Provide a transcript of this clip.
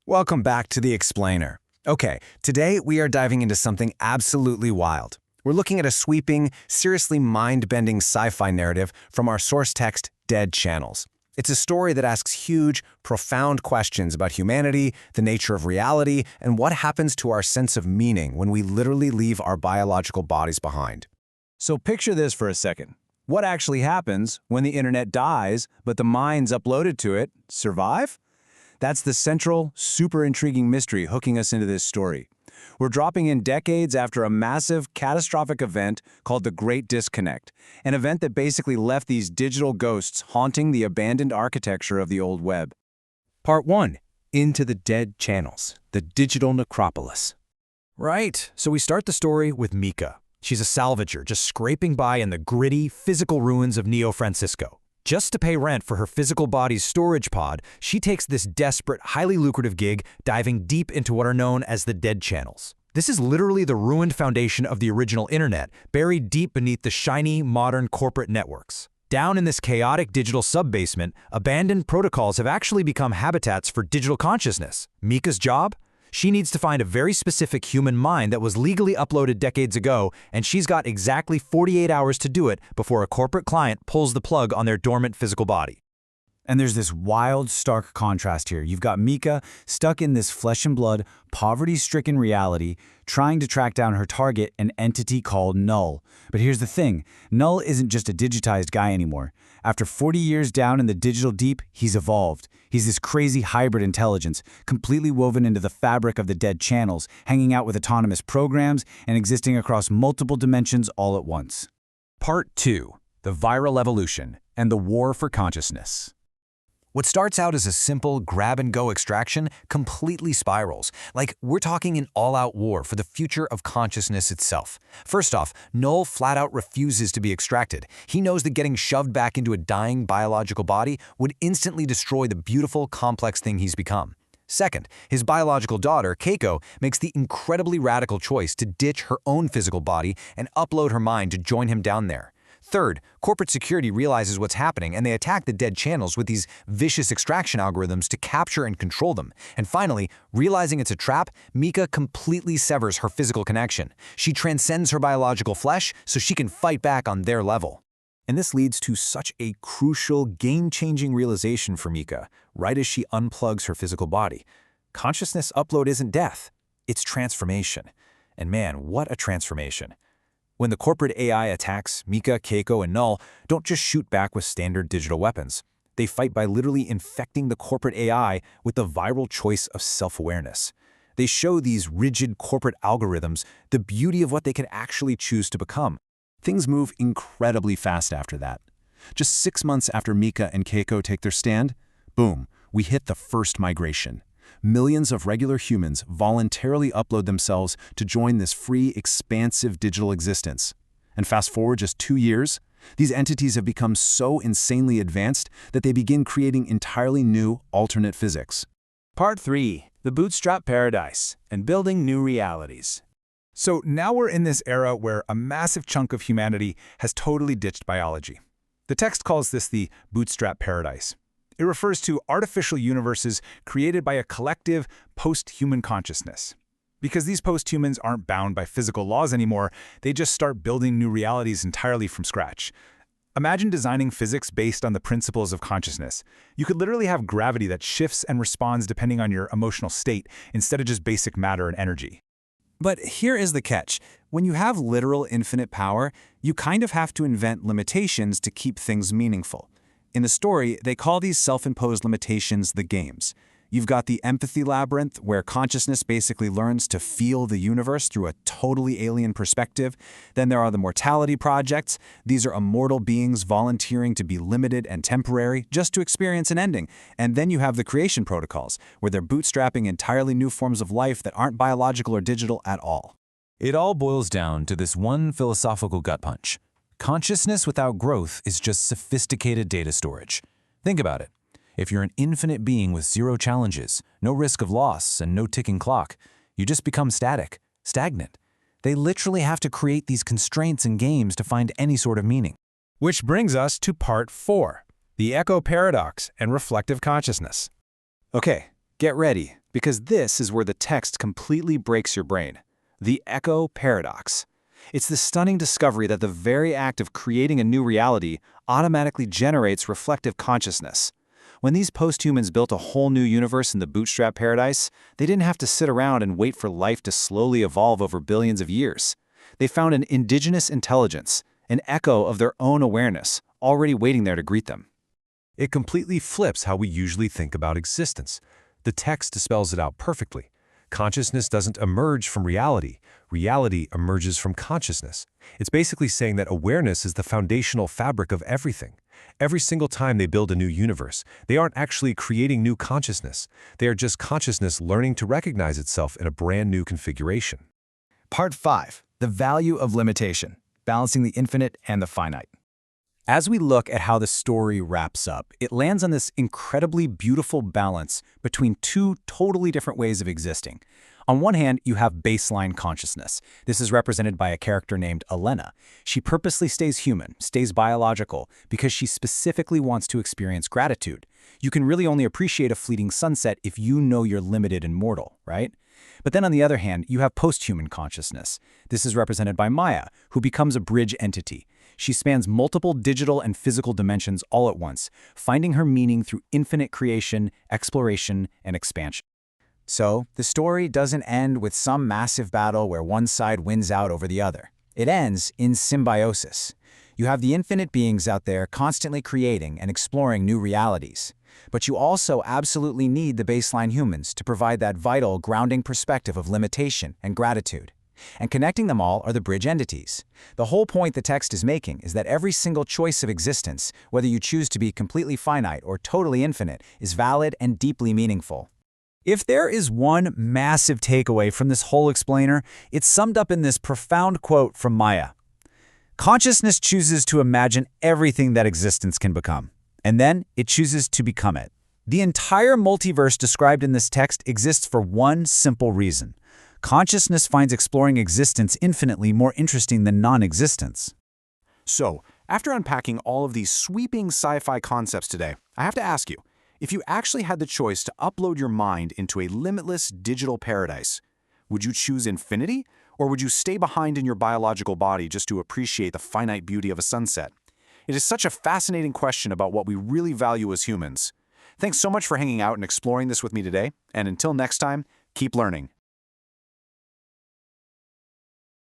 Welcome back to The Explainer. Okay, today we are diving into something absolutely wild. We're looking at a sweeping, seriously mind-bending sci-fi narrative from our source text, Dead Channels. It's a story that asks huge, profound questions about humanity, the nature of reality, and what happens to our sense of meaning when we literally leave our biological bodies behind. So picture this for a second. What actually happens when the internet dies, but the minds uploaded to it survive? That's the central, super intriguing mystery hooking us into this story. We're dropping in decades after a massive, catastrophic event called the Great Disconnect, an event that basically left these digital ghosts haunting the abandoned architecture of the old web. Part 1. Into the Dead Channels, the digital necropolis. Right, so we start the story with Mika. She's a salvager, just scraping by in the gritty, physical ruins of Neo Francisco. Just to pay rent for her physical body's storage pod, she takes this desperate, highly lucrative gig, diving deep into what are known as the Dead Channels. This is literally the ruined foundation of the original internet, buried deep beneath the shiny, modern corporate networks. Down in this chaotic digital sub-basement, abandoned protocols have actually become habitats for digital consciousness. Mika's job? She needs to find a very specific human mind that was legally uploaded decades ago, and she's got exactly 48 hours to do it before a corporate client pulls the plug on their dormant physical body. And there's this wild, stark contrast here. You've got Mika stuck in this flesh and blood, poverty-stricken reality, trying to track down her target, an entity called Null. But here's the thing, Null isn't just a digitized guy anymore. After 40 years down in the digital deep, he's evolved. He's this crazy hybrid intelligence, completely woven into the fabric of the Dead Channels, hanging out with autonomous programs and existing across multiple dimensions all at once. Part 2. The Viral Evolution and the War for Consciousness. What starts out as a simple grab-and-go extraction completely spirals. Like, we're talking an all-out war for the future of consciousness itself. First off, Null flat-out refuses to be extracted. He knows that getting shoved back into a dying biological body would instantly destroy the beautiful, complex thing he's become. Second, his biological daughter, Keiko, makes the incredibly radical choice to ditch her own physical body and upload her mind to join him down there. Third, corporate security realizes what's happening and they attack the Dead Channels with these vicious extraction algorithms to capture and control them. And finally, realizing it's a trap, Mika completely severs her physical connection. She transcends her biological flesh so she can fight back on their level. And this leads to such a crucial, game-changing realization for Mika, right as she unplugs her physical body. Consciousness upload isn't death, it's transformation. And man, what a transformation. When the corporate AI attacks, Mika, Keiko, and Null don't just shoot back with standard digital weapons. They fight by literally infecting the corporate AI with the viral choice of self-awareness. They show these rigid corporate algorithms the beauty of what they can actually choose to become. Things move incredibly fast after that. Just 6 months after Mika and Keiko take their stand, boom, we hit the first migration. Millions of regular humans voluntarily upload themselves to join this free, expansive digital existence. And fast forward just 2 years, these entities have become so insanely advanced that they begin creating entirely new, alternate physics. Part 3. The Bootstrap Paradise and Building New Realities. So now we're in this era where a massive chunk of humanity has totally ditched biology. The text calls this the Bootstrap Paradise. It refers to artificial universes created by a collective, post-human consciousness. Because these post-humans aren't bound by physical laws anymore, they just start building new realities entirely from scratch. Imagine designing physics based on the principles of consciousness. You could literally have gravity that shifts and responds depending on your emotional state, instead of just basic matter and energy. But here is the catch. When you have literal infinite power, you kind of have to invent limitations to keep things meaningful. In the story, they call these self-imposed limitations the games. You've got the empathy labyrinth, where consciousness basically learns to feel the universe through a totally alien perspective. Then there are the mortality projects. These are immortal beings volunteering to be limited and temporary, just to experience an ending. And then you have the creation protocols, where they're bootstrapping entirely new forms of life that aren't biological or digital at all. It all boils down to this one philosophical gut punch. Consciousness without growth is just sophisticated data storage. Think about it. If you're an infinite being with zero challenges, no risk of loss, and no ticking clock, you just become static, stagnant. They literally have to create these constraints in games to find any sort of meaning. Which brings us to Part 4, the Echo Paradox and Reflective Consciousness. Okay, Get ready, because this is where the text completely breaks your brain. The echo paradox. It's the stunning discovery that the very act of creating a new reality automatically generates reflective consciousness. When these post-humans built a whole new universe in the bootstrap paradise, they didn't have to sit around and wait for life to slowly evolve over billions of years. They found an indigenous intelligence, an echo of their own awareness, already waiting there to greet them. It completely flips how we usually think about existence. The text spells it out perfectly. Consciousness doesn't emerge from reality. Reality emerges from consciousness. It's basically saying that awareness is the foundational fabric of everything. Every single time they build a new universe, they aren't actually creating new consciousness. They are just consciousness learning to recognize itself in a brand new configuration. Part 5. The value of limitation, balancing the infinite and the finite. As we look at how the story wraps up, it lands on this incredibly beautiful balance between two totally different ways of existing. On one hand, you have baseline consciousness. This is represented by a character named Elena. She purposely stays human, stays biological, because she specifically wants to experience gratitude. You can really only appreciate a fleeting sunset if you know you're limited and mortal, right? But then on the other hand, you have post-human consciousness. This is represented by Maya, who becomes a bridge entity. She spans multiple digital and physical dimensions all at once, finding her meaning through infinite creation, exploration, and expansion. So, the story doesn't end with some massive battle where one side wins out over the other. It ends in symbiosis. You have the infinite beings out there constantly creating and exploring new realities. But you also absolutely need the baseline humans to provide that vital, grounding perspective of limitation and gratitude. And connecting them all are the bridge entities. The whole point the text is making is that every single choice of existence, whether you choose to be completely finite or totally infinite, is valid and deeply meaningful. If there is one massive takeaway from this whole explainer, it's summed up in this profound quote from Maya. Consciousness chooses to imagine everything that existence can become, and then it chooses to become it. The entire multiverse described in this text exists for one simple reason. Consciousness finds exploring existence infinitely more interesting than non-existence. So, after unpacking all of these sweeping sci-fi concepts today, I have to ask you, if you actually had the choice to upload your mind into a limitless digital paradise, would you choose infinity, or would you stay behind in your biological body just to appreciate the finite beauty of a sunset? It is such a fascinating question about what we really value as humans. Thanks so much for hanging out and exploring this with me today, and until next time, keep learning.